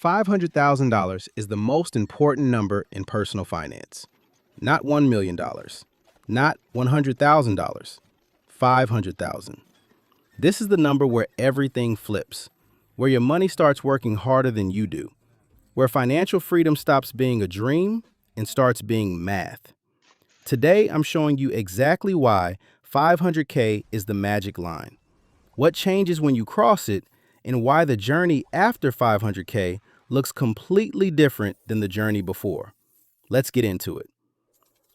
$500,000 is the most important number in personal finance. Not $1 million, not $100,000, 500,000. This is the number where everything flips, where your money starts working harder than you do, where financial freedom stops being a dream and starts being math. Today, I'm showing you exactly why 500K is the magic line, what changes when you cross it, and why the journey after 500K looks completely different than the journey before. Let's get into it.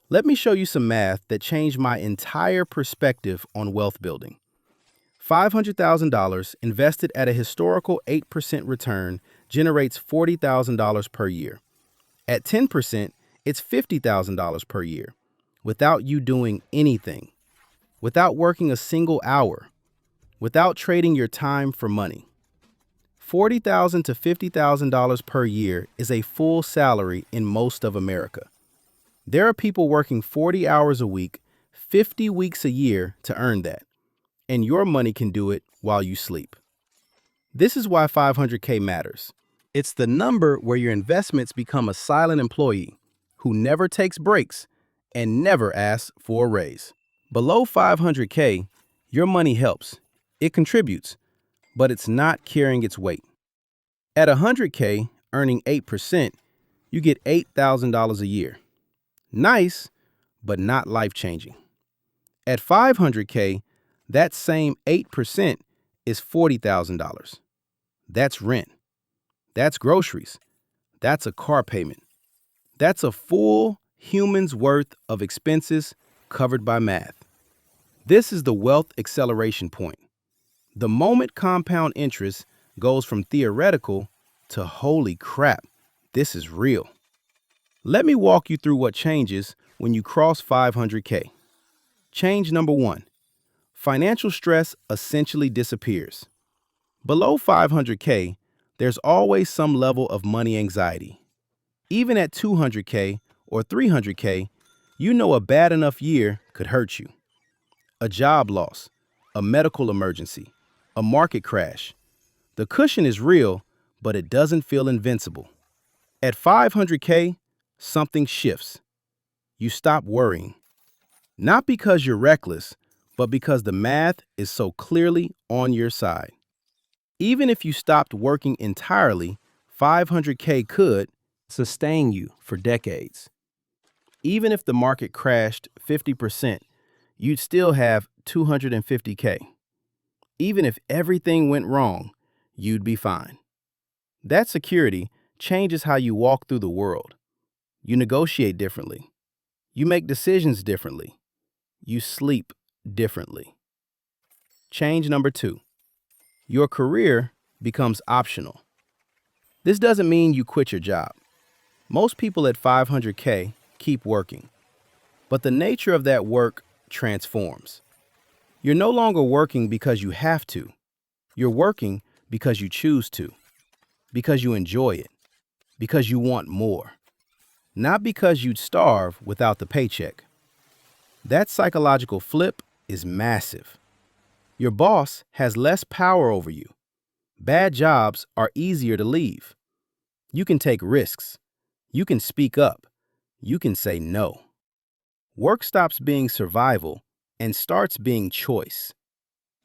Let me show you some math that changed my entire perspective on wealth building. $500,000 invested at a historical 8% return generates $40,000 per year. At 10%, it's $50,000 per year, without you doing anything, without working a single hour, without trading your time for money. $40,000 to $50,000 per year is a full salary in most of America. There are people working 40 hours a week, 50 weeks a year to earn that, and your money can do it while you sleep. This is why 500K matters. It's the number where your investments become a silent employee who never takes breaks and never asks for a raise. Below 500K, your money helps. It contributes, but it's not carrying its weight. At 100K, earning 8%, you get $8,000 a year. Nice, but not life-changing. At 500K, that same 8% is $40,000. That's rent. That's groceries. That's a car payment. That's a full human's worth of expenses covered by math. This is the wealth acceleration point. The moment compound interest goes from theoretical to holy crap, this is real. Let me walk you through what changes when you cross 500K. Change number 1. Financial stress essentially disappears. Below 500K, there's always some level of money anxiety. Even at 200K or 300K, you know a bad enough year could hurt you. A job loss, a medical emergency, a market crash. The cushion is real, but it doesn't feel invincible. At 500K, something shifts. You stop worrying. Not because you're reckless, but because the math is so clearly on your side. Even if you stopped working entirely, 500K could sustain you for decades. Even if the market crashed 50%, you'd still have 250K. Even if everything went wrong, you'd be fine. That security changes how you walk through the world. You negotiate differently. You make decisions differently. You sleep differently. Change number 2. Your career becomes optional. This doesn't mean you quit your job. Most people at 500K keep working, but the nature of that work transforms. You're no longer working because you have to. You're working because you choose to, because you enjoy it, because you want more, not because you'd starve without the paycheck. That psychological flip is massive. Your boss has less power over you. Bad jobs are easier to leave. You can take risks. You can speak up. You can say no. Work stops being survival and starts being choice.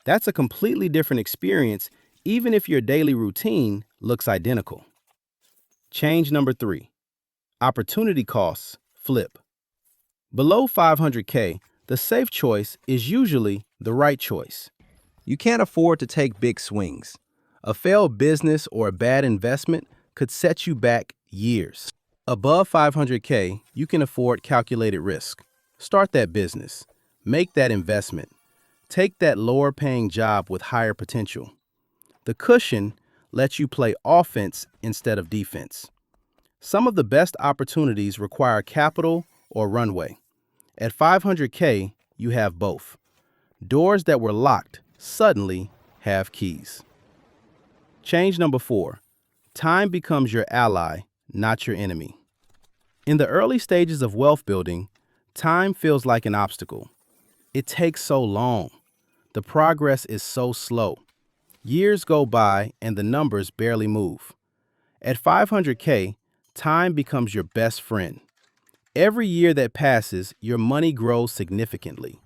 That's a completely different experience, even if your daily routine looks identical. Change number 3. Opportunity costs flip. Below 500K, the safe choice is usually the right choice. You can't afford to take big swings. A failed business or a bad investment could set you back years. Above 500K, you can afford calculated risk. Start that business. Make that investment. Take that lower-paying job with higher potential. The cushion lets you play offense instead of defense. Some of the best opportunities require capital or runway. At 500K, you have both. Doors that were locked suddenly have keys. Change number 4. Time becomes your ally, not your enemy. In the early stages of wealth building, time feels like an obstacle. It takes so long. The progress is so slow. Years go by and the numbers barely move. At 500K, time becomes your best friend. Every year that passes, your money grows significantly.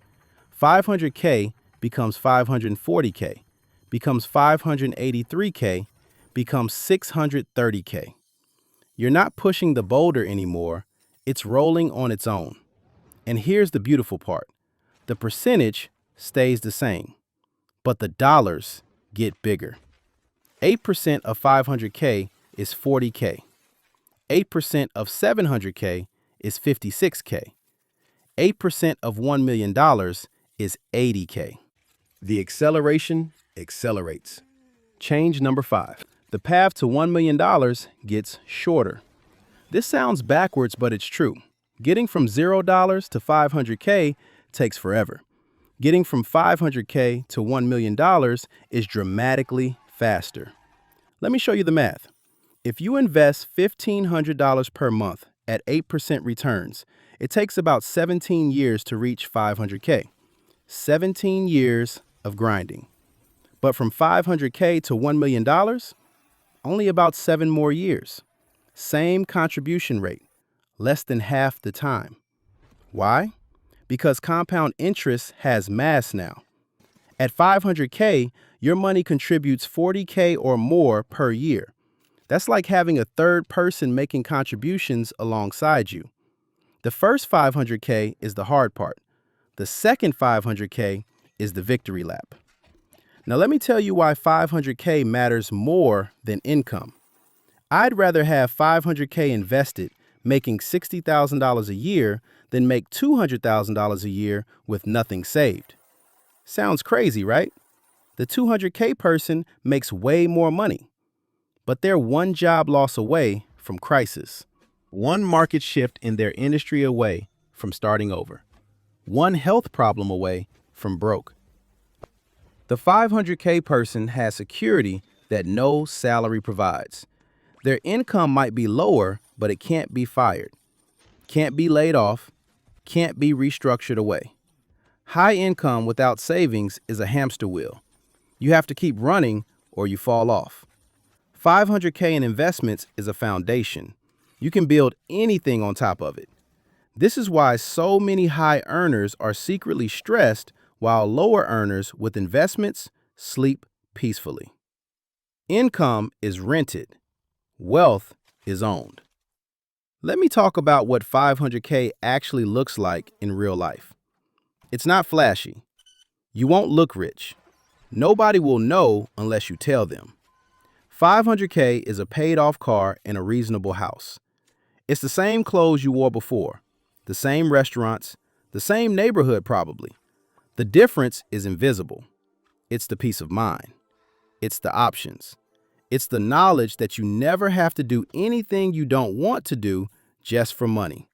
500K becomes 540K, becomes 583K, becomes 630K. You're not pushing the boulder anymore, it's rolling on its own. And here's the beautiful part. The percentage stays the same, but the dollars get bigger. 8% of 500K is 40K. 8% of 700K is 56K. 8% of $1 million is 80K. The acceleration accelerates. Change number 5. The path to $1 million gets shorter. This sounds backwards, but it's true. Getting from $0 to 500K takes forever. Getting from 500K to $1 million is dramatically faster. Let me show you the math. If you invest $1,500 per month at 8% returns, it takes about 17 years to reach 500K. 17 years of grinding. But from 500K to $1 million, only about 7 more years. Same contribution rate, less than half the time. Why? Because compound interest has mass now. At 500K, your money contributes 40K or more per year. That's like having a third person making contributions alongside you. The first 500K is the hard part. The second 500K is the victory lap. Now let me tell you why 500K matters more than income. I'd rather have 500K invested, making $60,000 a year, than make $200,000 a year with nothing saved. Sounds crazy, right? The 200K person makes way more money, but they're one job loss away from crisis, one market shift in their industry away from starting over, one health problem away from broke. The 500K person has security that no salary provides. Their income might be lower, but it can't be fired, can't be laid off, can't be restructured away. High income without savings is a hamster wheel. You have to keep running or you fall off. 500K in investments is a foundation. You can build anything on top of it. This is why so many high earners are secretly stressed while lower earners with investments sleep peacefully. Income is rented. Wealth is owned. Let me talk about what 500K actually looks like in real life. It's not flashy. You won't look rich. Nobody will know unless you tell them. 500K is a paid-off car and a reasonable house. It's the same clothes you wore before, the same restaurants, the same neighborhood probably. The difference is invisible. It's the peace of mind. It's the options. It's the knowledge that you never have to do anything you don't want to do just for money.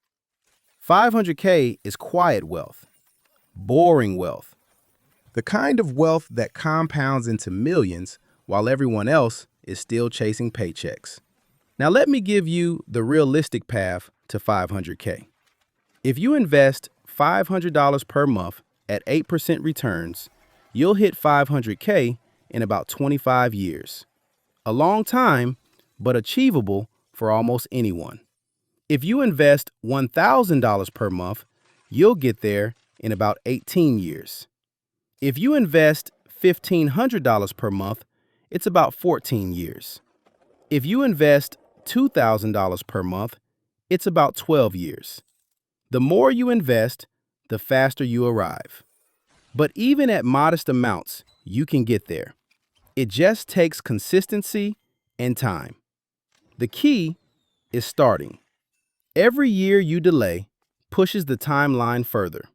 500K is quiet wealth, boring wealth, the kind of wealth that compounds into millions while everyone else is still chasing paychecks. Now let me give you the realistic path to 500K. If you invest $500 per month at 8% returns, you'll hit 500K in about 25 years. A long time, but achievable for almost anyone. If you invest $1,000 per month, you'll get there in about 18 years. If you invest $1,500 per month, it's about 14 years. If you invest $2,000 per month, it's about 12 years. The more you invest, the faster you arrive. But even at modest amounts, you can get there. It just takes consistency and time. The key is starting. Every year you delay pushes the timeline further.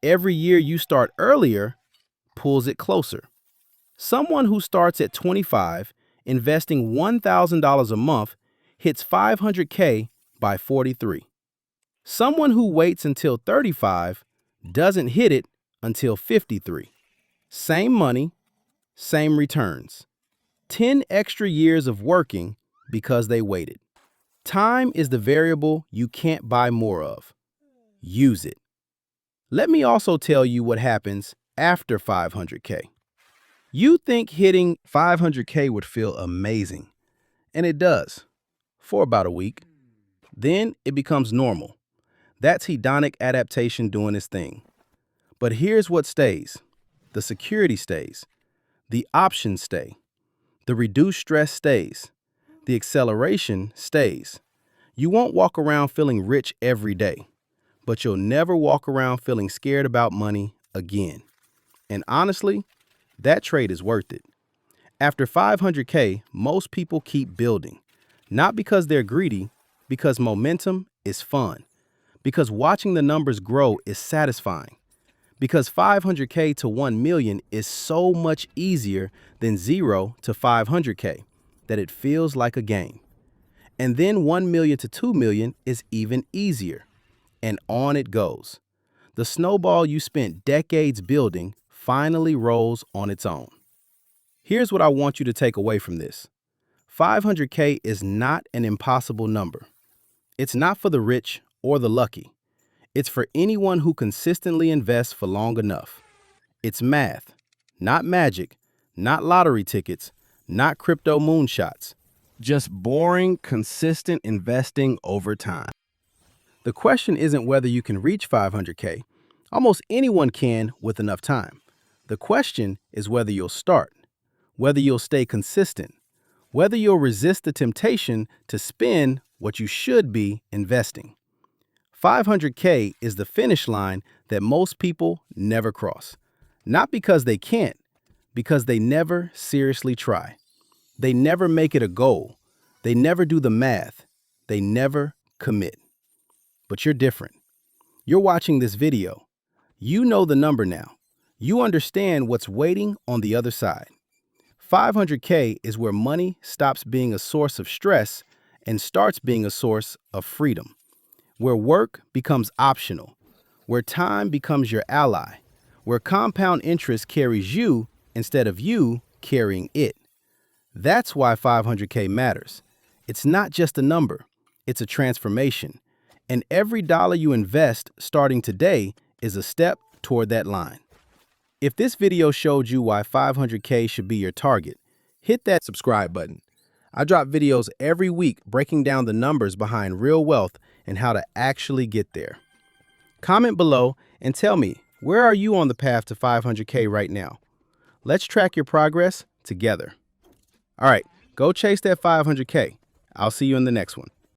Every year you start earlier pulls it closer. Someone who starts at 25, investing $1,000 a month, hits 500K by 43. Someone who waits until 35 doesn't hit it until 53. Same money, same returns. 10 extra years of working because they waited. Time is the variable you can't buy more of. Use it. Let me also tell you what happens after 500K. You think hitting 500K would feel amazing, and it does. for about a week. Then it becomes normal. That's hedonic adaptation doing its thing. But here's what stays. The security stays. The options stay. The reduced stress stays. The acceleration stays. You won't walk around feeling rich every day, but you'll never walk around feeling scared about money again. And honestly, that trade is worth it. After 500K, most people keep building. Not because they're greedy, because momentum is fun. Because watching the numbers grow is satisfying. Because 500K to 1 million is so much easier than 0 to 500K that it feels like a game. And then 1 million to 2 million is even easier. And on it goes. The snowball you spent decades building finally rolls on its own. Here's what I want you to take away from this. 500K is not an impossible number. It's not for the rich or the lucky. It's for anyone who consistently invests for long enough. It's math, not magic, not lottery tickets, not crypto moonshots. Just boring, consistent investing over time. The question isn't whether you can reach 500K. Almost anyone can with enough time. The question is whether you'll start, whether you'll stay consistent, whether you'll resist the temptation to spend what you should be investing. 500K is the finish line that most people never cross. Not because they can't, because they never seriously try. They never make it a goal. They never do the math. They never commit. But you're different. You're watching this video. You know the number now. You understand what's waiting on the other side. 500K is where money stops being a source of stress and starts being a source of freedom. Where work becomes optional. Where time becomes your ally. Where compound interest carries you instead of you carrying it. That's why 500K matters. It's not just a number. It's a transformation. And every dollar you invest starting today is a step toward that line. If this video showed you why 500K should be your target, hit that subscribe button. I drop videos every week breaking down the numbers behind real wealth and how to actually get there. Comment below and tell me, where are you on the path to 500K right now? Let's track your progress together. All right, go chase that 500K. I'll see you in the next one.